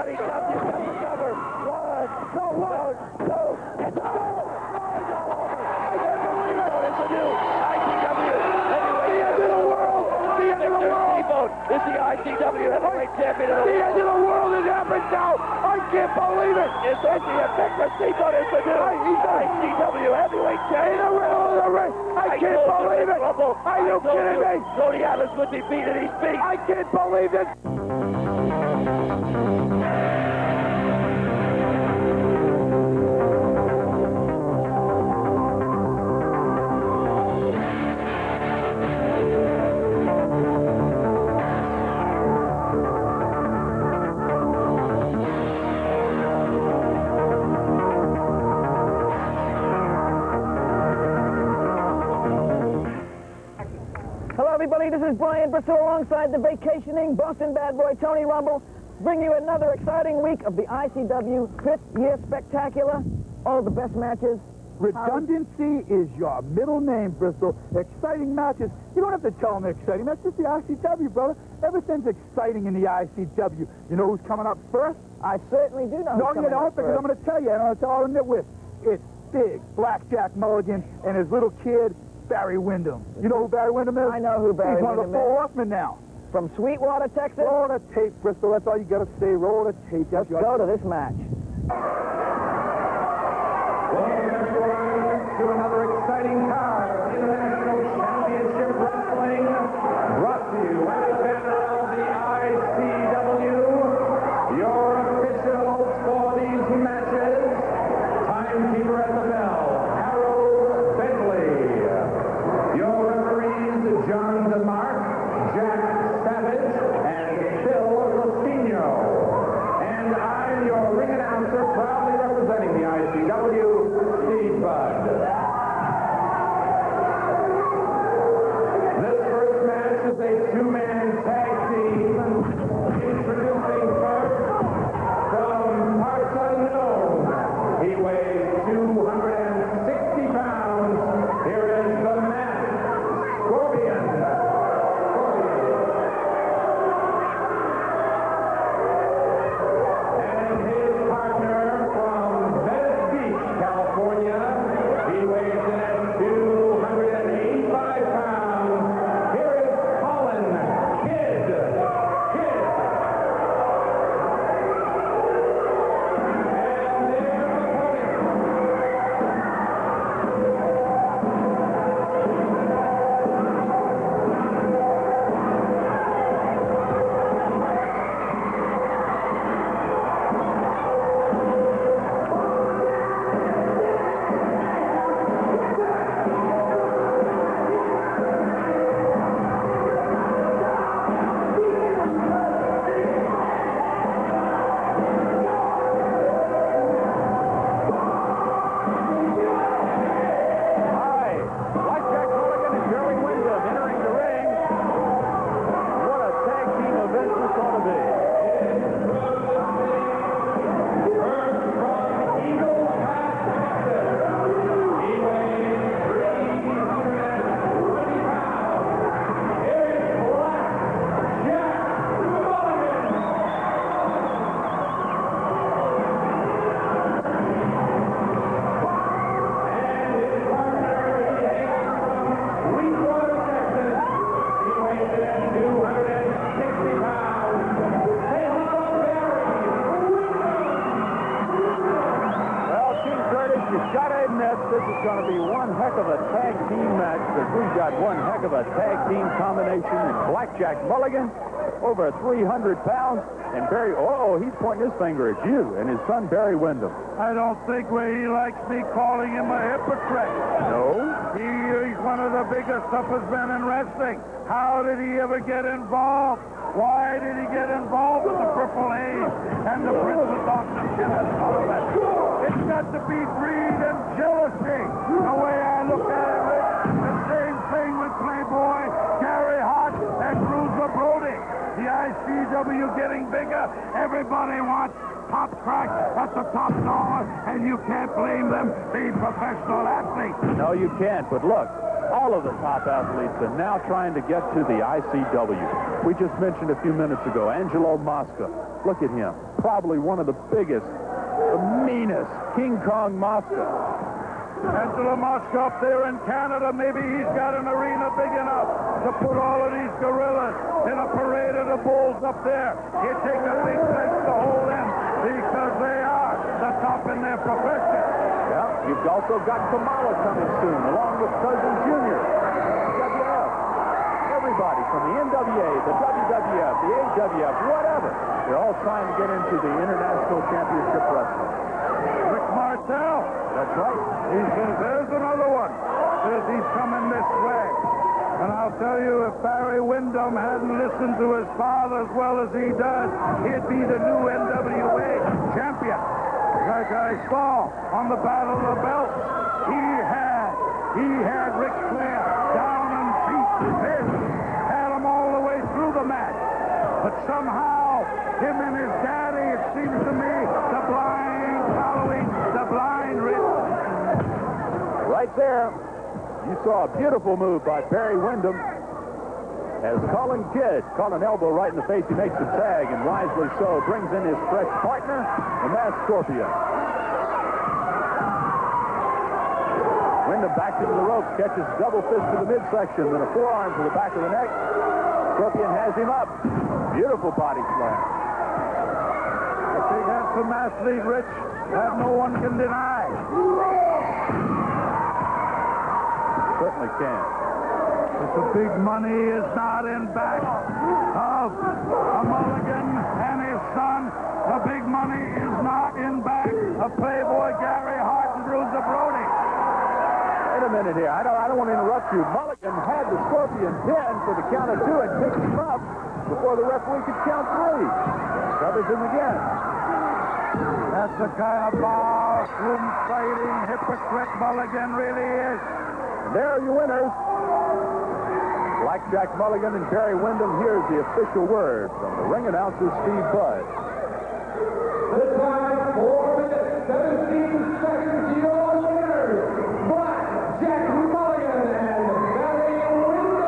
IWCCW number 1. So what? No. It's over. I can't believe it. It's a new ICW heavyweight. The end of the world. The end of the world. Is the ICW heavyweight champion of the The world. end of the world has happened now. I can't believe it. It's the Victor Steamboat is the new ICW heavyweight In champion. the middle of the ring. I can't believe it. Are you kidding me? Tony Atlas would be beaten his feet. I can't believe it. Hello, everybody. This is Brian Bristol alongside the vacationing Boston bad boy Tony Rumble, bring you another exciting week of the ICW 5th Year Spectacular. All the best matches. Redundancy is your middle name, Bristol. Exciting matches. You don't have to tell them they're exciting. That's just the ICW, brother. Everything's exciting in the ICW. You know who's coming up first? I certainly do know. No, you don't, because I'm going to tell you, and I'm going to tell all the nitwits. It's big Blackjack Mulligan and his little kid, Barry Windham. You know who Barry Windham is? I know who Barry He's one of Windham the is. four horsemen now. From Sweetwater, Texas. Roll the tape, Bristol. That's all you got to say. Roll the tape. Let's go to this match. To another exciting card of International Championship Wrestling, brought to you by the banner of the ICW. Your officials for these matches, timekeeper at the bell, Harold Bentley. Your referees, John DeMarc, Jack Savage, and Phil Lustino. And I'm your ring announcer, proudly representing the ICW, Steve Budd. This first match is a two-man tag team. Introducing first, from parts unknown, he weighs 260 pounds. Here is the man, Scorpion. And his partner from Venice Beach, California, he weighs in at 285 pounds. Here is Colin Kidd. Kidd. And their opponent. Hi, Blackjack Mulligan and Barry Windham entering the ring. What a tag team event this ought to be. First from Eagle Pass, Texas. He weighs 320 pounds. Here is Blackjack Mulligan. And his partner, he hails from Sweetwater, Texas. He weighs in at 260 pounds. Say hello, Barry Windham. Well, King Curtis, you gotta admit this is going to be one heck of a tag team match, because we've got one heck of a tag team combination in Blackjack Mulligan, over 300 pounds, and Barry, he's pointing his finger at you and his son Barry Windham. I don't think he likes me calling him a hypocrite. No? He's one of the biggest toughest men in wrestling. How did he ever get involved? Why did he get involved with the Triple A and the Prince of Darkness and all of that? It's got to be greed and jealousy. The way I look at it, Rick, the same thing with Playboy, Gary Hart, and Bruiser Brody. The ICW getting bigger. Everybody wants top crack at the top dollar, and you can't blame them being professional athletes. No, you can't, but look, all of the top athletes, and now trying to get to the ICW. We just mentioned a few minutes ago, Angelo Mosca. Look at him. Probably one of the biggest, the meanest, King Kong Mosca. Angelo Mosca up there in Canada, maybe he's got an arena big enough to put all of these gorillas in a parade of the bulls up there. You take a big place to hold them because they are the top in their profession. Yeah, you've also got Kamala coming soon, along with Cousin Jr. WWF. Everybody from the NWA, the WWF, the AWF, whatever. They're all trying to get into the International Championship Wrestling. Rick Martel. That's right. He says, there's another one. Says he's coming this way. And I'll tell you, if Barry Windham hadn't listened to his father as well as he does, he'd be the new NWA champion. Like I saw on the Battle of the Belts, he had Ric Flair down and beat him, had him all the way through the match. But somehow, him and his daddy, it seems to me, the blind following the blind Rick. Right there, you saw a beautiful move by Barry Windham as Colin Kidd caught an elbow right in the face. He makes the tag, and wisely so, brings in his fresh partner, the Masked Scorpion. Windham back into the ropes, catches a double fist to the midsection, then a forearm to the back of the neck. Scorpion has him up. Beautiful body slam. A big handsome athlete, Rich, that no one can deny. Certainly can. But the big money is not in back of a Mulligan and his son. The big money is not in back of Playboy Gary Hart and Bruiser Brody. Wait a minute here. I don't want to interrupt you. Mulligan had the Scorpion pinned for the count of 2 and picked him up before the referee could count 3. Covers him again. That's the kind of barroom fighting hypocrite Mulligan really is. And there are your winners. Blackjack Mulligan and Barry Windham. Here's the official word from the ring announcer, Steve Budd. The time, 4 minutes, 17 seconds, your winners, Blackjack Mulligan and Barry Windham.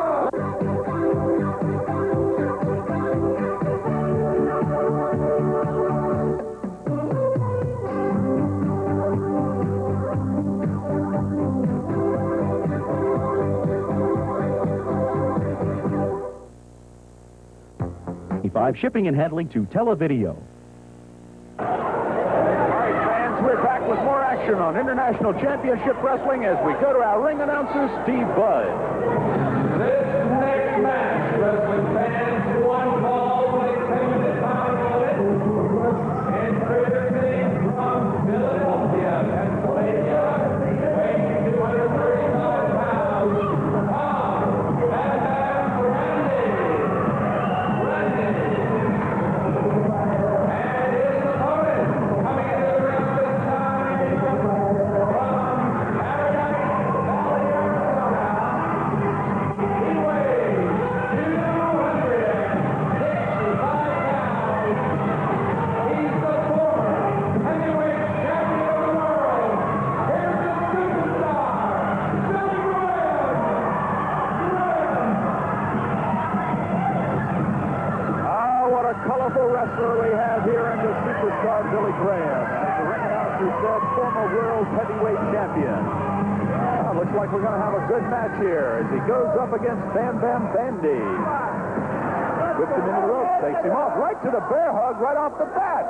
Shipping and handling to Televideo. All right, fans, we're back with more action on International Championship Wrestling as we go to our ring announcer, Steve Budd. This next match, wrestling fans, one ball, takes payment and Christian from Philadelphia, Pennsylvania, weighing 235 pounds. Wrestler we have here in the superstar Billy Graham. As the ring announcer said, former world heavyweight champion. Looks like we're going to have a good match here as he goes up against Bam Bam Bandy. Whips him into the ropes, takes him off, right to the bear hug right off the bat.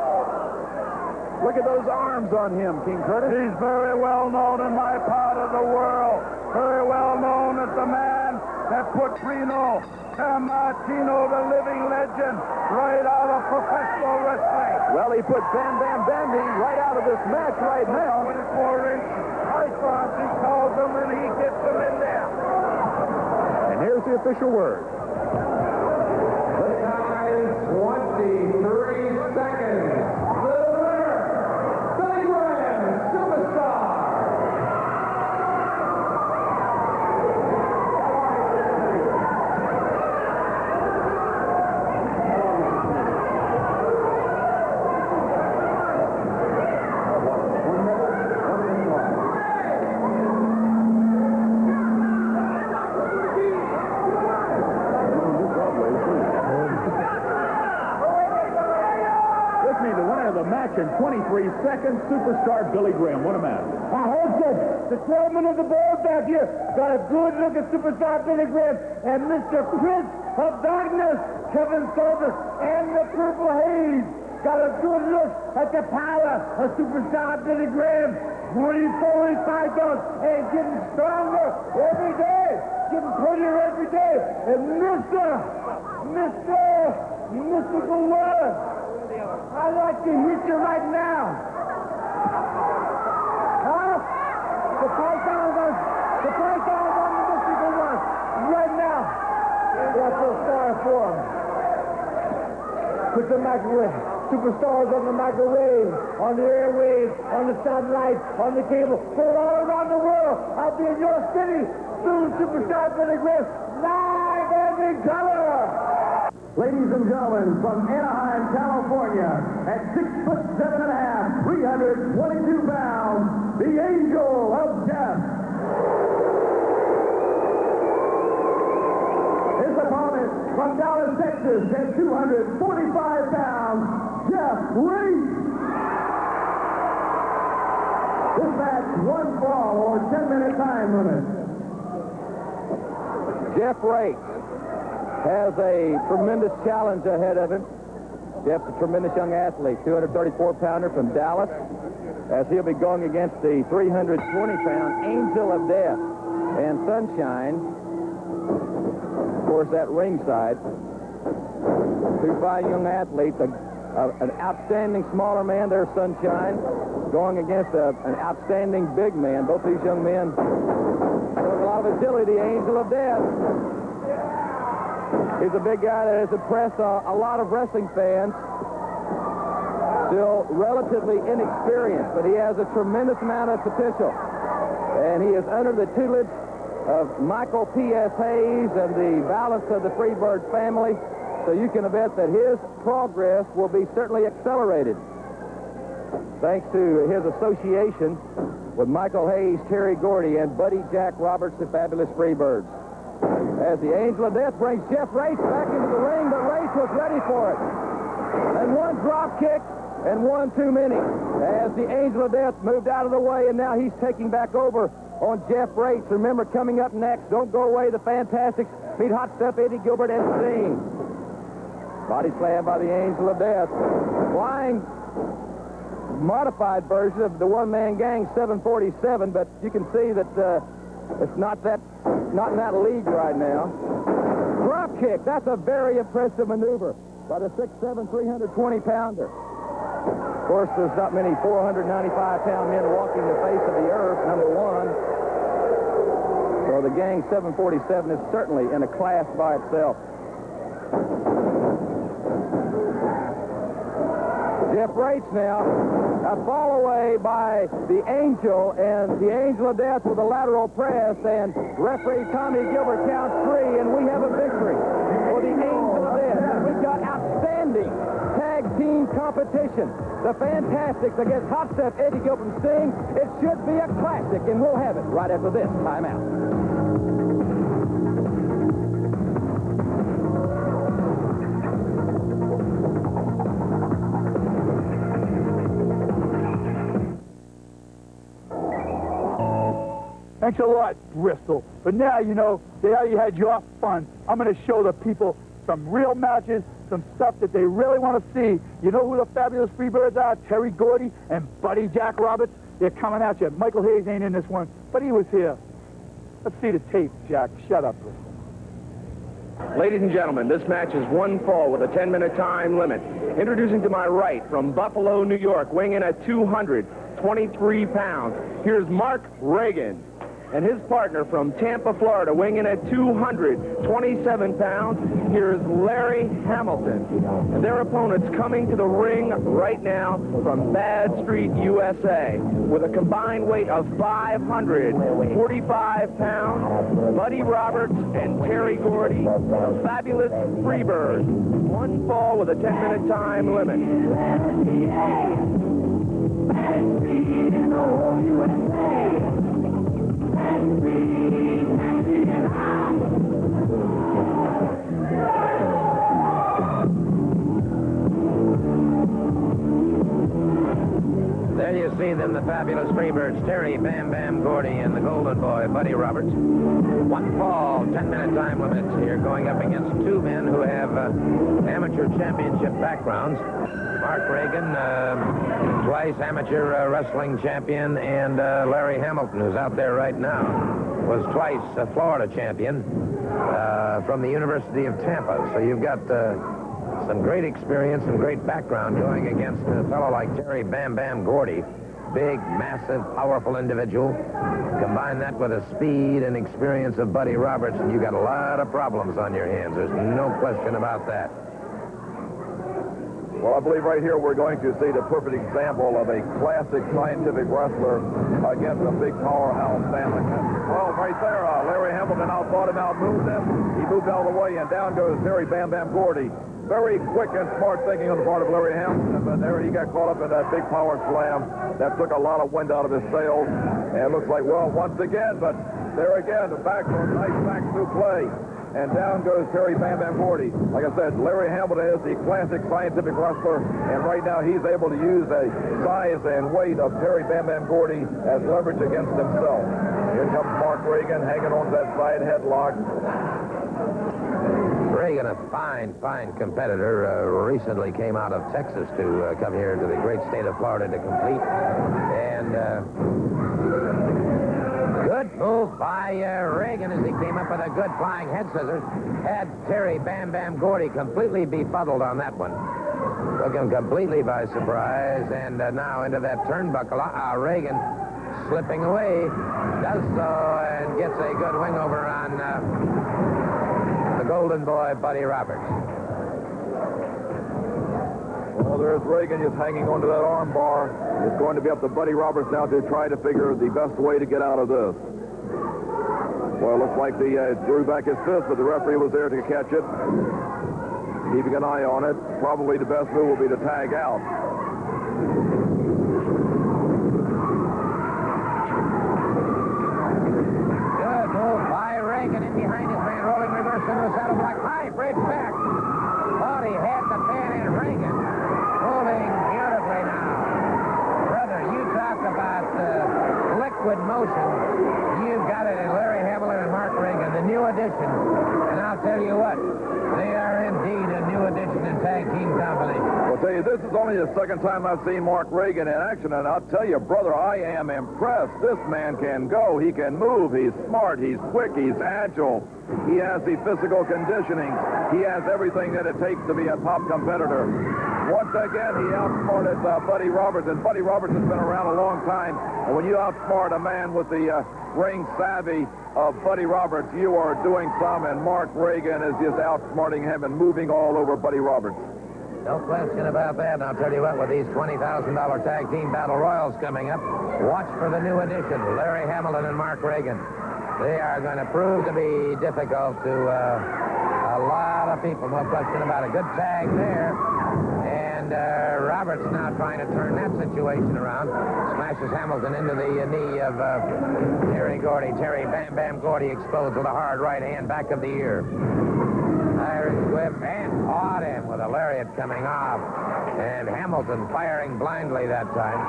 Look at those arms on him, King Curtis. He's very well known in my part of the world. Very well known as the man that put Reno Sammartino, the living legend, right out of professional wrestling. Well, he put Bam Bam Bandy right out of this match right now. 24-inch pythons, he calls them, and he gets them in there. And here's the official word. The time is 23 seconds. The winner, Billy Graham, Superstar. winner of the match in 23 seconds, superstar Billy Graham. What a match. I hope that the chairman of the board back here got a good look at superstar Billy Graham and Mr. Prince of Darkness, Kevin Sullivan, and the Purple Haze got a good look at the power of superstar Billy Graham. 24 fight on and getting stronger every day, getting prettier every day. And Mystical Word, I'd like to hit you right now. Huh? The price on the Mystical Word right now. That's a star for him. Put the microwave. Superstars on the microwave, on the airwaves, on the satellite, on the cable, put it all around the world. I'll be in your city soon, superstar Billy Graham, live and in color. Ladies and gentlemen, from Anaheim, California, at 6'7.5", 322 pounds, the Angel of Death. His opponent from Dallas, Texas, at 245 pounds, Jeff Reese. This match, one fall or 10-minute time limit. Jeff Reese has a tremendous challenge ahead of him. Jeff's a tremendous young athlete, 234-pounder from Dallas, as he'll be going against the 320-pound Angel of Death. And Sunshine, of course, at ringside. Two fine young athletes, an outstanding smaller man there, Sunshine, going against an outstanding big man. Both these young men showing a lot of agility. Angel of Death. He's a big guy that has impressed a lot of wrestling fans. Still relatively inexperienced, but he has a tremendous amount of potential. And he is under the tutelage of Michael P.S. Hayes and the balance of the Freebird family. So you can bet that his progress will be certainly accelerated, thanks to his association with Michael Hayes, Terry Gordy, and Buddy Jack Roberts, the fabulous Freebirds. As the Angel of Death brings Jeff Reese back into the ring, but Reese was ready for it. And one drop kick and one too many. As the Angel of Death moved out of the way, and now he's taking back over on Jeff Reese. Remember, coming up next, don't go away, the Fantastics meet Hot Stuff Eddie Gilbert and Sting. Body slam by the Angel of Death. Flying modified version of the one-man gang 747, but you can see that it's not in that league right now. Drop kick. That's a very impressive maneuver by the 6'7", 320-pounder. Of course, there's not many 495-pound men walking the face of the earth, number one. So the gang 747 is certainly in a class by itself. Jeff Reitz now, a fall away by the Angel, and the Angel of Death with a lateral press, and referee Tommy Gilbert counts 3, and we have a victory for the Angel of Death. And we've got outstanding tag team competition. The Fantastics against Hot Stuff Eddie Gilbert and Sting. It should be a classic, and we'll have it right after this timeout. Thanks a lot, Bristol. But now, you know, now you had your fun. I'm going to show the people some real matches, some stuff that they really want to see. You know who the fabulous Freebirds are? Terry Gordy and Buddy Jack Roberts. They're coming at you. Michael Hayes ain't in this one, but he was here. Let's see the tape, Jack. Shut up, Bristol. Ladies and gentlemen, this match is one fall with a 10-minute time limit. Introducing to my right from Buffalo, New York, weighing in at 223 pounds, here's Mark Reagan. And his partner from Tampa, Florida, weighing in at 227 pounds, here's Larry Hamilton. And their opponents coming to the ring right now from Bad Street, USA, with a combined weight of 545 pounds, Buddy Roberts and Terry Gordy, the fabulous Freebirds. One fall with a 10-minute time limit. There you see them, the fabulous Freebirds, Terry Bam Bam Gordy and the Golden Boy, Buddy Roberts. One fall, 10-minute time limit here, going up against two men who have amateur championship backgrounds. Mark Reagan, twice amateur wrestling champion, and Larry Hamilton, who's out there right now, was twice a Florida champion from the University of Tampa. So you've got some great experience and great background going against a fellow like Terry Bam Bam Gordy. Big, massive, powerful individual. Combine that with the speed and experience of Buddy Roberts, and you got a lot of problems on your hands. There's no question about that. Well, I believe right here we're going to see the perfect example of a classic scientific wrestler against a big powerhouse family. Well, right there, Larry Hamilton outthought him, outmoved him. He moved out of the way, and down goes Terry Bam Bam Gordy. Very quick and smart thinking on the part of Larry Hamilton, but there he got caught up in that big power slam. That took a lot of wind out of his sails. And it looks like, well, once again, but there again, the back door, nice back through play. And down goes Terry Bam Bam Gordy. Like I said, Larry Hamilton is the classic scientific wrestler, and right now he's able to use the size and weight of Terry Bam Bam Gordy as leverage against himself. Here comes Mark Reagan hanging on to that side headlock. Reagan, a fine, fine competitor, recently came out of Texas to come here to the great state of Florida to compete. And good move by Reagan as he came up with a good flying head scissors. Had Terry Bam Bam Gordy completely befuddled on that one. Took him completely by surprise. And now into that turnbuckle. Reagan slipping away. Does so and gets a good wing over on the Golden Boy, Buddy Roberts. Well, there's Reagan just hanging onto that arm bar. It's going to be up to Buddy Roberts now to try to figure the best way to get out of this. Well, it looks like he drew back his fist, but the referee was there to catch it. Keeping an eye on it. Probably the best move will be to tag out. Good move by Reagan in behind his man, rolling reverse into the saddle block. High bridge back. Thought he had the pin in. Reagan moving beautifully now. Brother, you talk about liquid motion. You've got it in Larry Hamilton and Mark Reagan, the new addition. And I'll tell you what, they are indeed a new addition in tag team company. I'll tell you, this is only the second time I've seen Mark Reagan in action, and I'll tell you, brother, I am impressed. This man can go. He can move. He's smart. He's quick. He's agile. He has the physical conditioning. He has everything that it takes to be a top competitor. Once again, he outsmarted Buddy Roberts, and Buddy Roberts has been around a long time. And when you outsmart a man with the ring savvy of Buddy Roberts, you are doing some, and Mark Reagan is just outsmarting him and moving all over Buddy Roberts. No question about that. And I'll tell you what, with these $20,000 tag team battle royals coming up, watch for the new addition, Larry Hamilton and Mark Reagan. They are going to prove to be difficult to a lot of people, no question about it. Good tag there. And Roberts now trying to turn that situation around. Smashes Hamilton into the knee of Terry Gordy. Terry Bam Bam Gordy explodes with a hard right hand back of the ear. Irish whip and caught him with a lariat coming off. And Hamilton firing blindly that time.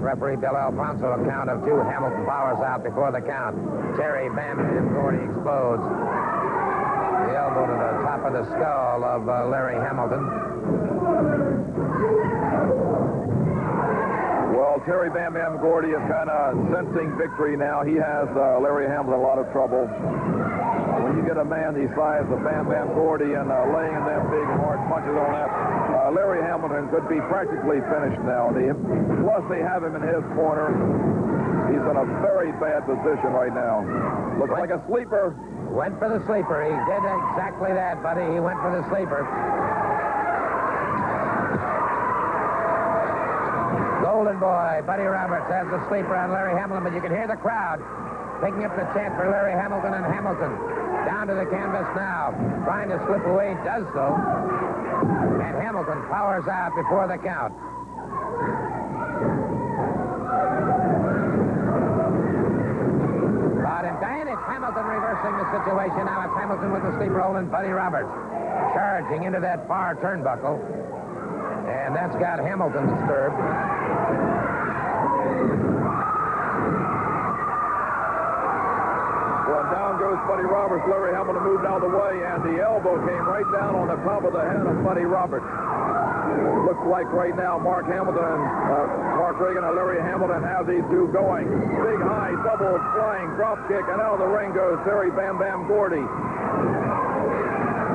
Referee Bill Alfonso, a count of two. Hamilton powers out before the count. Terry Bam Bam Gordy explodes. The elbow to the top of the skull of Larry Hamilton. Well, Terry Bam Bam Gordy is kind of sensing victory now. He has Larry Hamilton a lot of trouble. When you get a man the size of Bam Bam Gordy and laying them big hard punches on that, Larry Hamilton could be practically finished now. Plus, they have him in his corner. He's in a very bad position right now. Looks like a sleeper. Went for the sleeper. He did exactly that, buddy. He went for the sleeper. Golden Boy, Buddy Roberts has the sleeper on Larry Hamilton, but you can hear the crowd picking up the chant for Larry Hamilton and Hamilton. Down to the canvas now. Trying to slip away, does so. And Hamilton powers out before the count. Caught him. And it's Hamilton. Hamilton reversing the situation. Now it's Hamilton with the steep roll and Buddy Roberts charging into that far turnbuckle. And that's got Hamilton disturbed. Well, down goes Buddy Roberts. Larry Hamilton moved out of the way, and the elbow came right down on the top of the head of Buddy Roberts. Looks like right now Mark Reagan and Larry Hamilton have these two going. Big high double flying drop kick, and out of the ring goes Terry Bam Bam Gordy.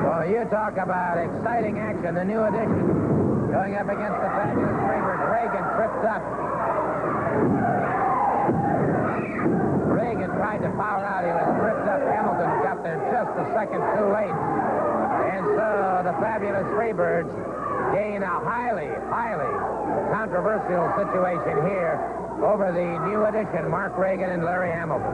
Well, you talk about exciting action. The new addition going up against the fabulous Freebird. Reagan trips up. Reagan tried to power out. He was tripped up. Hamilton got there just a second too late. And so the fabulous Freebirds gain a highly, highly controversial situation here over the new addition, Mark Reagan and Larry Hamilton.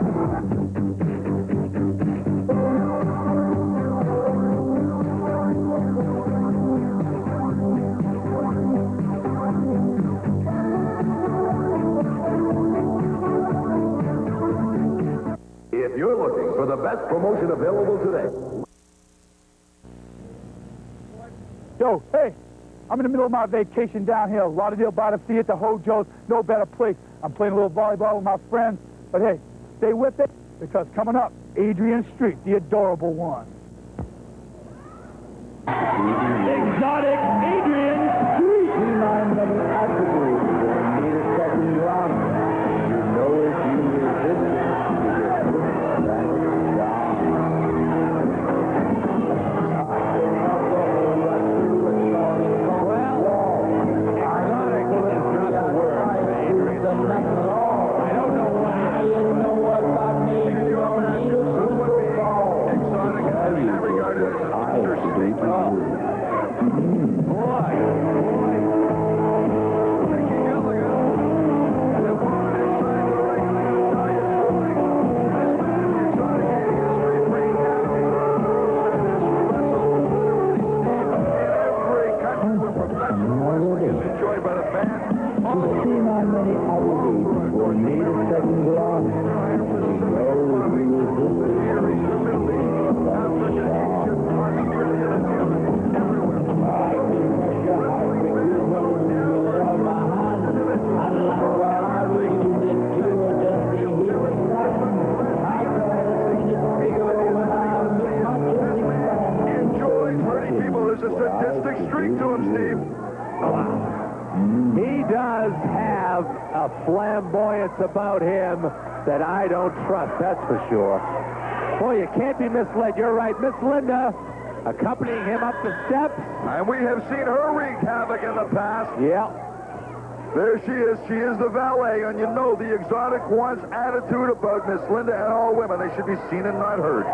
If you're looking for the best promotion available today. Yo, hey, I'm in the middle of my vacation downhill. Lauderdale by the sea at the Hojo's. No better place. I'm playing a little volleyball with my friends. But hey, stay with it, because coming up, Adrian Street, the adorable one. Exotic Adrian Street. T9 attributes will need a second round. You know if you resist it, you get put back flamboyance about him that I don't trust, that's for sure. Boy, you can't be misled. You're right. Miss Linda accompanying him up the steps. And we have seen her wreak havoc in the past. Yeah. There she is. She is the valet, and you know the Exotic One's attitude about Miss Linda and all women. They should be seen and not heard.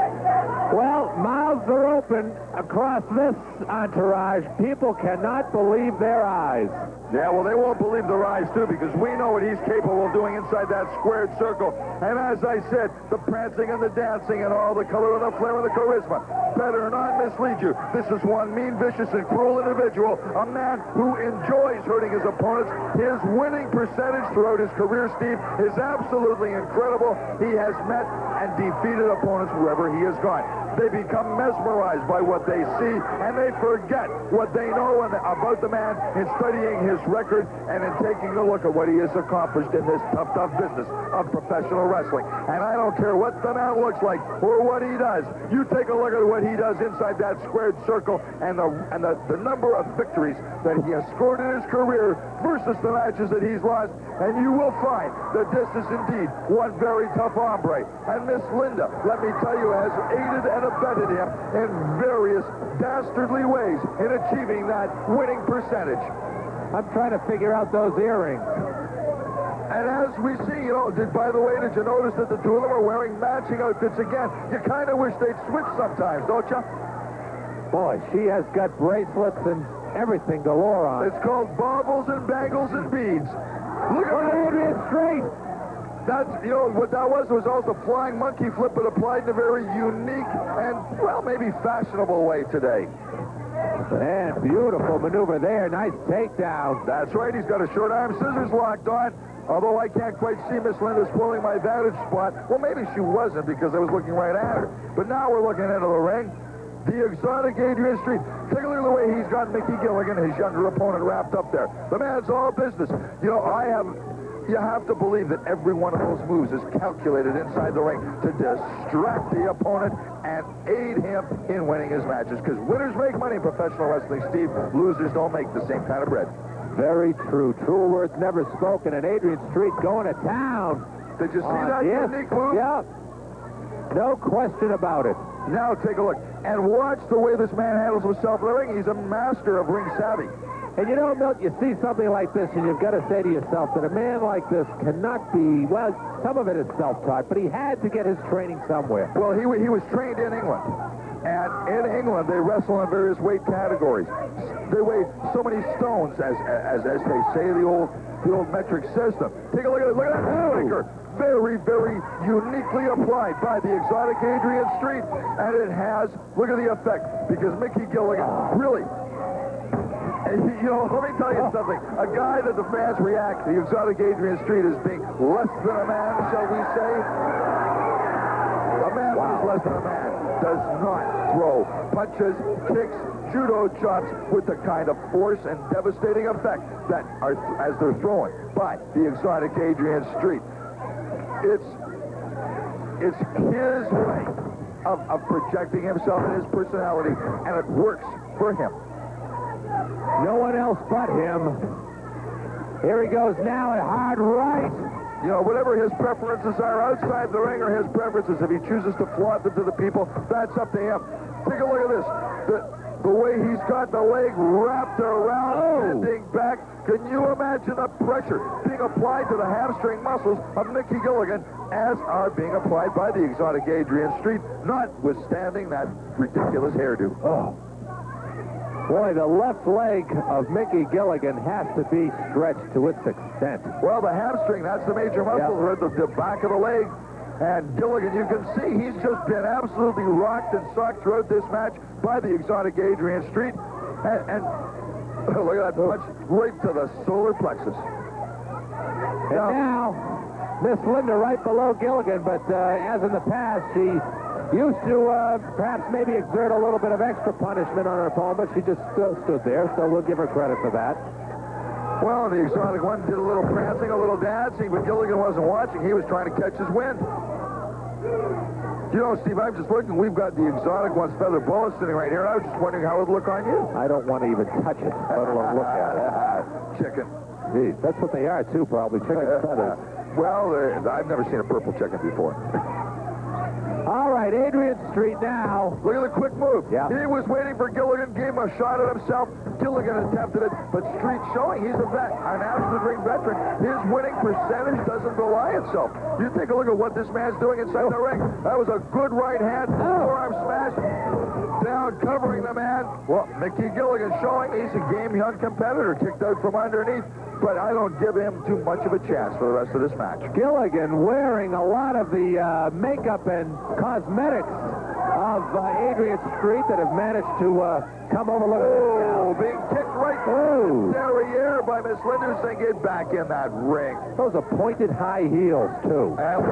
Well, mouths are open across this entourage. People cannot believe their eyes. Yeah, well, they won't believe their eyes, too, because we know what he's capable of doing inside that squared circle. And as I said, the prancing and the dancing and all the color and the flair and the charisma. Better not mislead you. This is one mean, vicious, and cruel individual, a man who enjoys hurting his opponents. His winning percentage throughout his career, Steve, is absolutely incredible. He has met and defeated opponents wherever he has gone. They become mesmerized by what they see, and they forget what they know about the man in studying his record and in taking a look at what he has accomplished in this tough business of professional wrestling. And I don't care what the man looks like or what he does. You take a look at what he does inside that squared circle and the number of victories that he has scored in his career versus the matches that he's lost, and you will find that this is indeed one very tough hombre. And Miss Linda, let me tell you, has aided and abetted him in various dastardly ways in achieving that winning percentage. I'm trying to figure out those earrings. And as we see, by the way, did you notice that the two of them are wearing matching outfits again? You kind of wish they'd switch sometimes, don't you? Boy, she has got bracelets and everything galore on. It's called baubles and bangles and beads. Look at Adrian Street. That's, what that was also flying monkey flip, but applied in a very unique and, well, maybe fashionable way today. And beautiful maneuver there. Nice takedown. That's right. He's got a short arm scissors locked on. Although I can't quite see Miss Linda spoiling my vantage spot. Well, maybe she wasn't because I was looking right at her. But now we're looking into the ring. The exotic Adrian Street. Take a look at the way he's got Mickey Gilligan, his younger opponent, wrapped up there. The man's all business. You know, you have to believe that every one of those moves is calculated inside the ring to distract the opponent and aid him in winning his matches. Because winners make money in professional wrestling, Steve. Losers don't make the same kind of bread. Very true. True words never spoken. And Adrian Street going to town. Did you see that unique move? Yeah. No question about it. Now take a look. And watch the way this man handles himself in the ring. He's a master of ring savvy. And you know, Milt, you see something like this, and you've got to say to yourself that a man like this cannot be, well, some of it is self-taught, but he had to get his training somewhere. Well, he was trained in England. And in England, they wrestle in various weight categories. They weigh so many stones, as they say, the old metric system. Take a look at it. Look at that breaker. Very, very uniquely applied by the exotic Adrian Street. And it has, look at the effect, because Mickey Gilligan really... You know, let me tell you something. A guy that the fans react to, the exotic Adrian Street, as being less than a man, shall we say? A man who's less than a man does not throw punches, kicks, judo chops with the kind of force and devastating effect that are as they're throwing by the exotic Adrian Street. It's his way of projecting himself and his personality, and it works for him. No one else but him. Here he goes now at hard right. You know, whatever his preferences are outside the ring or his preferences, if he chooses to flaunt them to the people, that's up to him. Take a look at this. The way he's got the leg wrapped around, bending back. Can you imagine the pressure being applied to the hamstring muscles of Mickey Gilligan as are being applied by the exotic Adrian Street, notwithstanding that ridiculous hairdo? Oh. Boy, the left leg of Mickey Gilligan has to be stretched to its extent. Well, the hamstring, that's the major muscle, the back of the leg. And Gilligan, you can see he's just been absolutely rocked and socked throughout this match by the exotic Adrian Street. And look at that punch right to the solar plexus. And now, Miss Linda right below Gilligan, but as in the past, she used to perhaps maybe exert a little bit of extra punishment on her opponent, but she just stood there, so we'll give her credit for that. Well, the exotic one did a little prancing, a little dancing, but Gilligan wasn't watching. He was trying to catch his wind. You know, Steve, I'm just looking. We've got the exotic one's feather bullet sitting right here. I was just wondering how it would look on you. I don't want to even touch it, let alone look at it. Chicken. Geez, that's what they are, too, probably. Chicken feathers. Well, I've never seen a purple chicken before. All right, Adrian Street now. Look at the quick move. Yeah. He was waiting for Gilligan, gave him a shot at himself. Gilligan attempted it, but Street showing he's an absolute ring veteran. His winning percentage doesn't belie itself. You take a look at what this man's doing inside the ring. That was a good right hand, forearm smash, down, covering the man. Well, Mickey Gilligan showing he's a game young competitor, kicked out from underneath. But I don't give him too much of a chance for the rest of this match. Gilligan wearing a lot of the makeup and cosmetics of Adrian Street that have managed to come over. Look at this now. Being kicked right through the derriere by Miss Linda, saying get back in that ring. Those are pointed high heels, too. And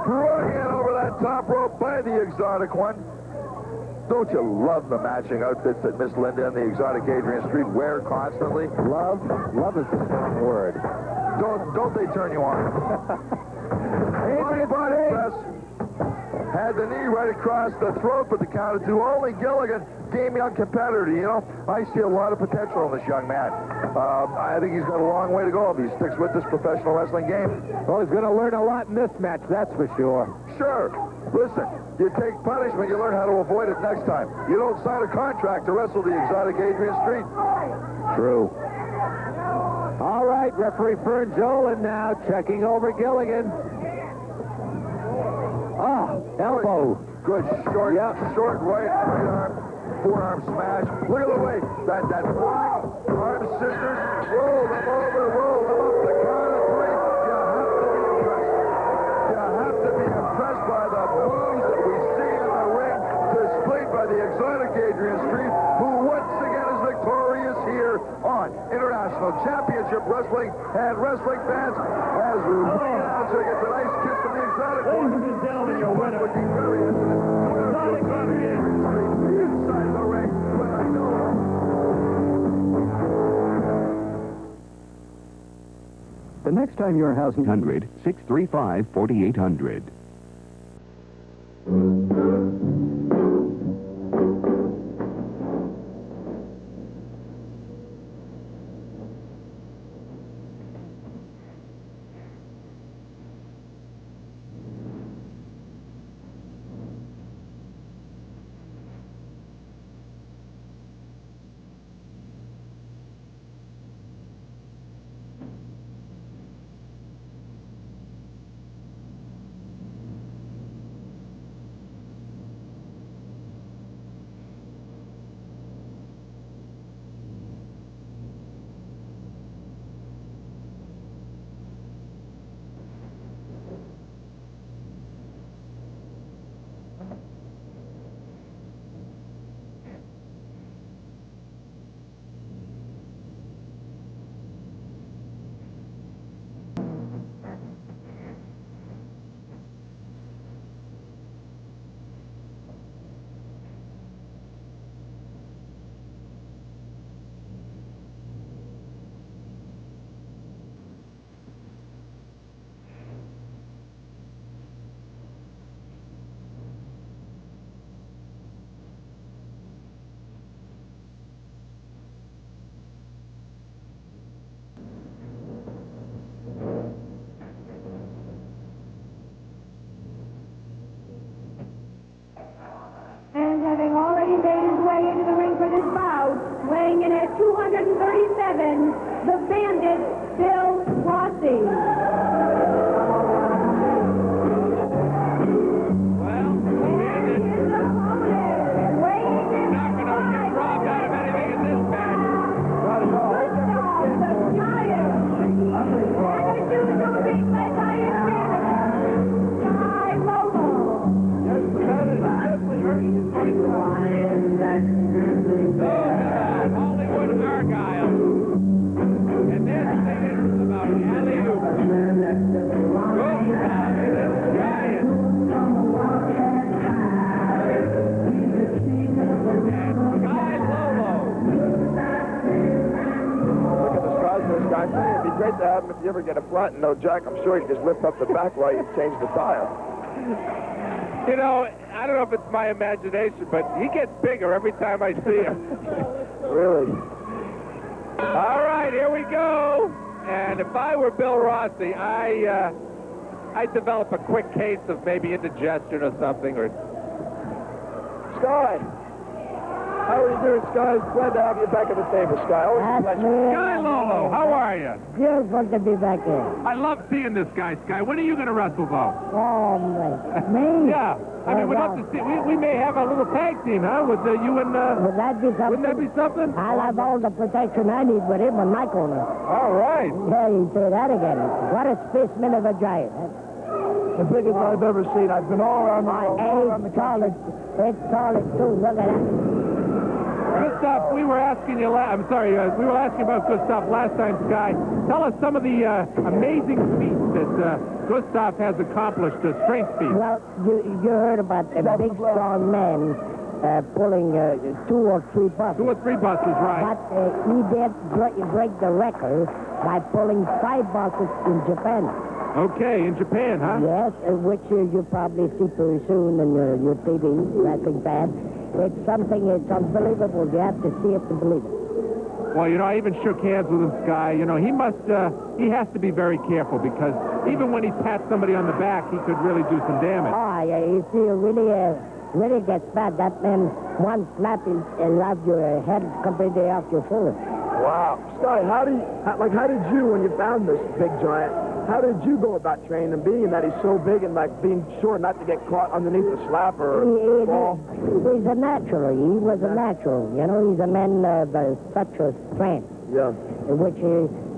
sprung in over that top rope by the exotic one. Don't you love the matching outfits that Miss Linda and the exotic Adrian Street wear constantly? Love? Love is a strong word. Don't they turn you on? Adrian press had the knee right across the throat, but the count of two. Only Gilligan, game young competitor. You know, I see a lot of potential in this young man. I think he's got a long way to go if he sticks with this professional wrestling game. Well, he's going to learn a lot in this match, that's for sure. Sure. Listen, you take punishment, you learn how to avoid it next time. You don't sign a contract to wrestle the exotic Adrian Street. True. All right, referee Fern Jolin now checking over Gilligan. Elbow. Good short right arm, forearm smash. Look at the way that flying arm scissors roll them over, roll them up the count of three. You have to be impressed by the moves that we see in the ring displayed by the exotic Adrian Street, who once again is victorious here on International International Championship Wrestling and wrestling fans, as we announcer gets a nice kiss from the exotic one. Ladies and gentlemen, your winner. Would be very inside the ring, but I know. The next time you're housing 635-4800. And having already made his way into the ring for this bout, weighing in at 237, the Bandit, Bill Rossi. Well, the Bandit His opponent, weighing in not going to get robbed out of anything in this match. the Giant. And the two are being led by his champion, Sky Lobo. Yes, the man is definitely hurting his feet. Hollywood Argyle. And this thing is about alley-oop. Good job, this Giant. And Sky Lolo. Look at the size of this guy. It'd be great to have him if you ever get a front and no jack. I'm sure he can just lift up the back while you change the tire. You know, I don't know if it's my imagination, but he gets bigger every time I see him. Really? All right, here we go. And if I were Bill Rossi, I'd develop a quick case of maybe indigestion or something. Or Sky! How are you doing, Sky? Glad to have you back at the table, Sky. Always a pleasure. Sky Lolo, how are you? Beautiful to be back here. I love seeing this guy, Sky. When are you going to wrestle, though? Oh, me? Yeah. I mean, we'd love to see. We may have a little tag team, huh? With you and. Would that be something? Wouldn't that be something? I'll have all the protection I need with him on my corner. All right. Yeah, you say that again. What a specimen of a giant. The biggest I've ever seen. I've been all around the world. It's solid. It's solid, too. Look at that. Gustav, we were asking you. I'm sorry. We were asking about Gustav last time, Sky. Tell us some of the amazing feats that Gustav has accomplished, strength feats. Well, you heard about a big, strong man pulling 2 or 3 buses. 2 or 3 buses, right? But he did break the record by pulling 5 buses in Japan. Okay, in Japan, huh? Yes, which you'll probably see pretty soon in your TV wrestling fan. It's something, it's unbelievable. You have to see it to believe it. Well, you know, I even shook hands with him, Sky. You know, he has to be very careful because even when he pats somebody on the back, he could really do some damage. Oh, yeah, if you really gets bad, that man, one slap will have your head completely off your shoulder. Wow. Sky, how did you, when you found this big giant, how did you go about training him, being that he's so big and like being sure not to get caught underneath the slap or fall? He's a natural. He was a natural. You know, he's a man of such a strength. Yeah. Which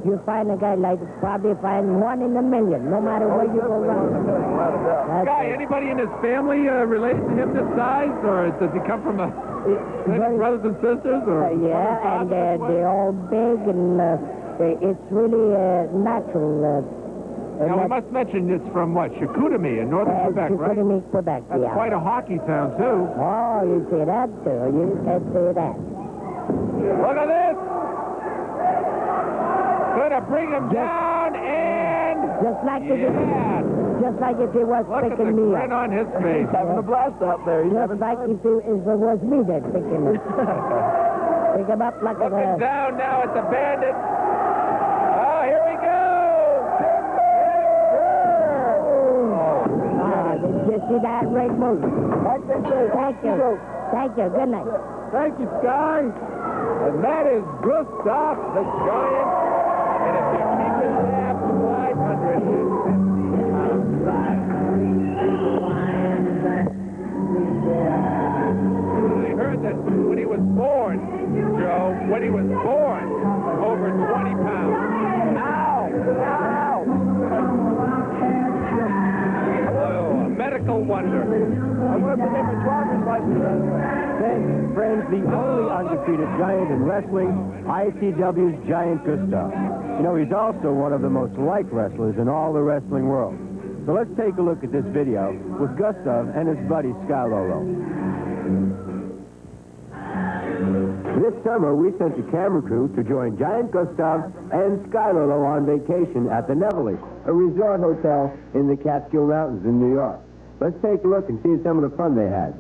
You find a guy like, probably find one in a million, no matter where you go around. Guy, anybody in his family related to him this size, or does he come from brothers and sisters? Or yeah, and they're all big, and it's really natural. Now, we must mention it's from what? Chicoutimi in northern Quebec, right? Chicoutimi, Quebec, That's yeah. quite a hockey town, too. Oh, you say that, too. You can say that. Look at this! Gonna bring him down, and... Just like if it was Look at the picking me grin up. on his face. Having a blast out there. He's Just having like if it was me that picked him up. Pick him up like Looking down now at the bandit. Oh, here we go! Did you see that red move? Thank you. Thank you. Good night. Thank you, Sky. And that is Gustav the Giant. And if you keep it up, 550 pounds. I heard that when he was born, Joe, over 20 pounds. Ow! Oh, a medical wonder. I'm going to put him in driver's license. Friends, the only undefeated giant in wrestling, ICW's Giant Gustav. You know, he's also one of the most liked wrestlers in all the wrestling world. So let's take a look at this video with Gustav and his buddy Sky Lolo. This summer, we sent a camera crew to join Giant Gustav and Sky Lolo on vacation at the Nevele, a resort hotel in the Catskill Mountains in New York. Let's take a look and see some of the fun they had.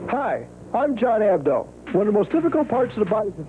Hi, I'm John Abdo. One of the most difficult parts of the body is...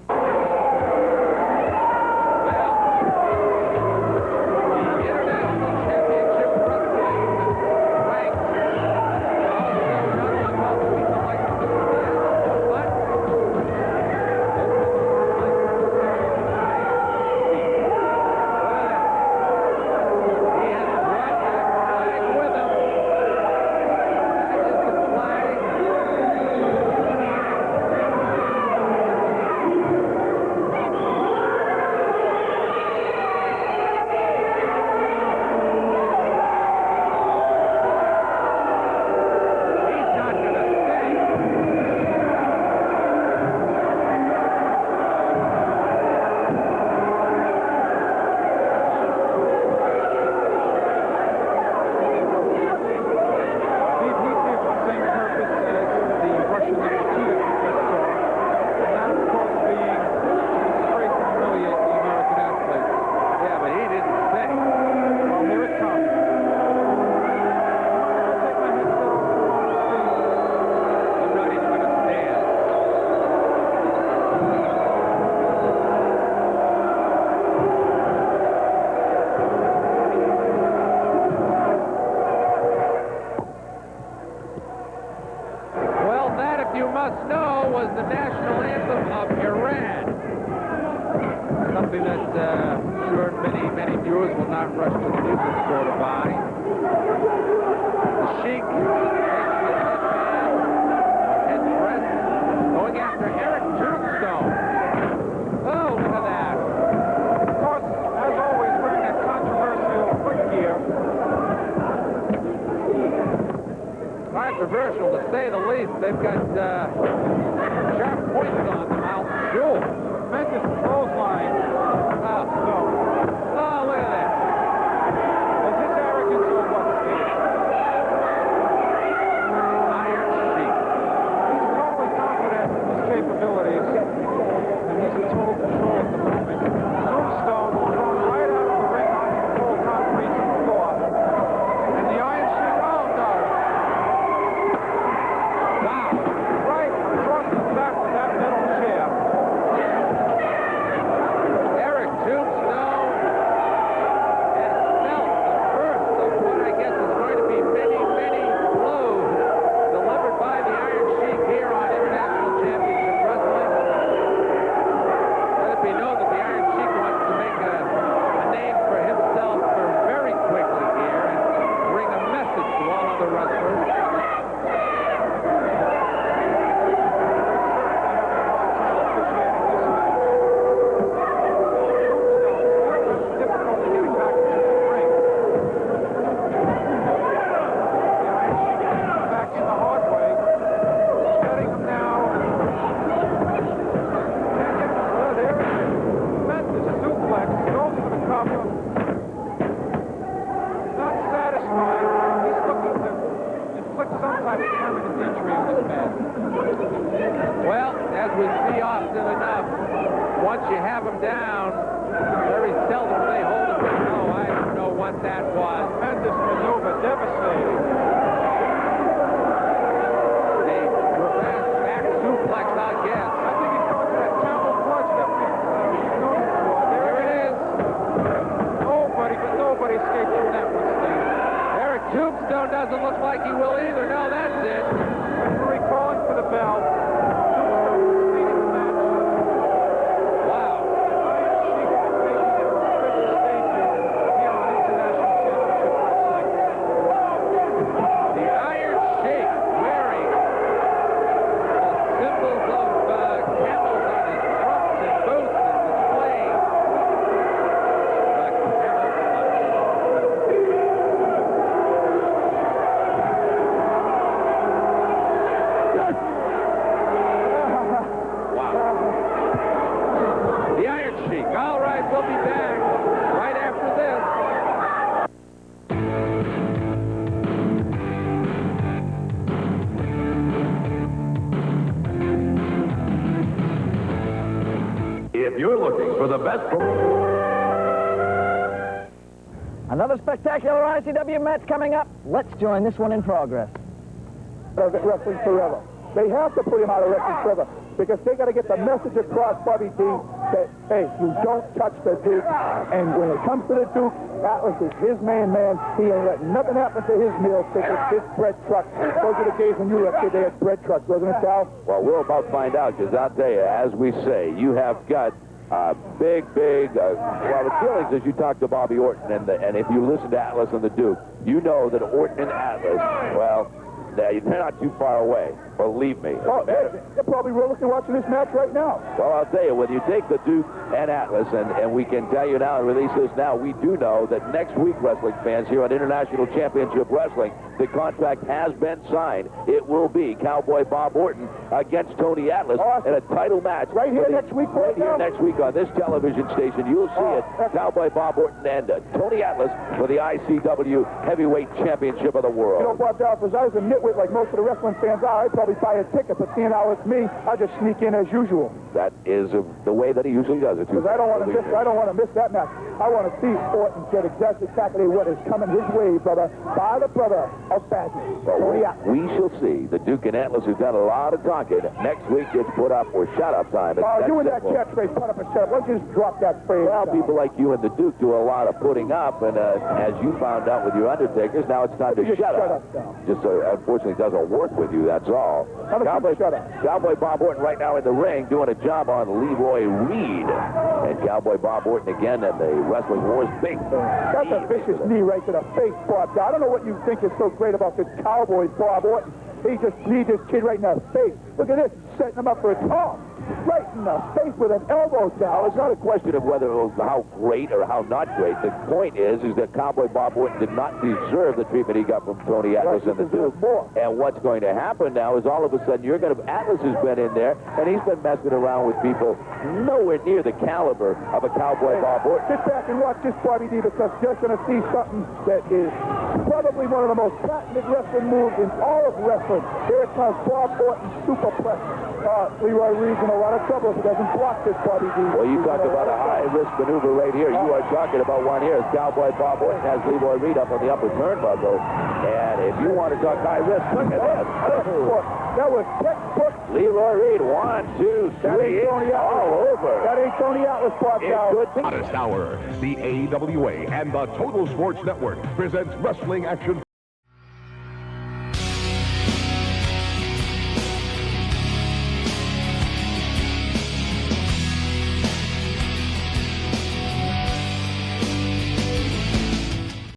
Controversial, to say the least. They've got sharp points on them out. Sure. Tremendous clothesline. Oh, look at that. possibilities, and he's in total control at the moment. Tombstone thrown right out of the ring onto the full concrete floor. And the Iron Sheik, oh no! Wow! Right across the back of that metal chair. Eric Tombstone has felt the first of what I guess is going to be many, many blows delivered by the Iron Sheik here on International Championship Wrestling. Let it be known that the Iron Sheik wants to make a name for himself very quickly here and bring a message to all other wrestlers. Well, as we see often enough, once you have them down, very seldom they hold them. Oh, I don't know what that was. Tremendous maneuver, devastating. The reverse back suplex, I guess. I think he's going to that camel clutch that we've known before. There it is. Nobody escaped from that one, Steve. Eric Tombstone doesn't look like he will either. No, that's it. Referee calling for the bell. If you're looking for the best... Another spectacular ICW match coming up. Let's join this one in progress. Wrestling forever. They have to put him out of wrestling forever because they got to get the message across, Bobby D, that, hey, you don't touch the Duke. And when it comes to the Duke, Atlas is his man. He ain't letting nothing happen to his meal tickets, his bread truck. Those are the days when you were up there, they had bread trucks, wasn't it, Sal? Well, we'll about find out, because I'll tell you, as we say, you have got big, well, the feelings as you talk to Bobby Orton, and if you listen to Atlas and the Duke, you know that Orton and Atlas, well, they're not too far away. Believe me. Oh, they're probably looking watching this match right now. Well, I'll tell you, when you take the Duke and Atlas, and we can tell you now and release this now, we do know that next week, wrestling fans, here on International Championship Wrestling, the contract has been signed. It will be Cowboy Bob Orton against Tony Atlas in a title match. Right here next week. Right here next week on this television station. You'll see it. Cowboy Bob Orton and Tony Atlas for the ICW Heavyweight Championship of the world. You know, Bob Dallas, if I was a nitwit like most of the wrestling fans are, I'd probably buy a ticket, but seeing how it's me, I'll just sneak in as usual. That is the way that he usually does it. Because I don't want to miss that match. I want to see Orton get exactly what is coming his way, brother, by the brother of Badness. Well, we shall see. The Duke and Atlas, who've done a lot of talking, next week gets put up or shut up time. You and that catchphrase, put up and shut up. Why don't you just drop that phrase? Well, people like you and the Duke do a lot of putting up, and as you found out with your Undertakers, now it's time to shut up. Just unfortunately doesn't work with you, that's all. Cowboy Bob Orton right now in the ring doing a job on Leroy Reed. And Cowboy Bob Orton again and the Wrestling Wars big. That's a vicious knee right to the face, Bob. I don't know what you think is so great about this Cowboy Bob Orton. He just kneed this kid right in the face. Look at this, setting him up for a toss. Right in the face with an elbow down. It's not a question of whether it was how great or how not great. The point is that Cowboy Bob Orton did not deserve the treatment he got from Tony Atlas and the Duke. And what's going to happen now is all of a sudden Atlas has been in there and he's been messing around with people nowhere near the caliber of a Cowboy Bob Orton. Sit back and watch this, Bobby D, because you're going to see something that is Probably one of the most patented wrestling moves in all of wrestling. Here it comes, Bob Orton superplex. Leroy Reed's in a lot of trouble if he doesn't block this, Bobby D. Well, you talked about a high-risk maneuver right here. You are talking about one here as Cowboy Bob Orton has Leroy Reed up on the upper turnbuckle. And if you want to talk high risk, look at that. That was textbook. Leroy Reed, 1, 2, 3, all over. That ain't Tony Atlas, Bob Dow. Hottest hour, the AWA and the Total Sports Network presents Wrestling Action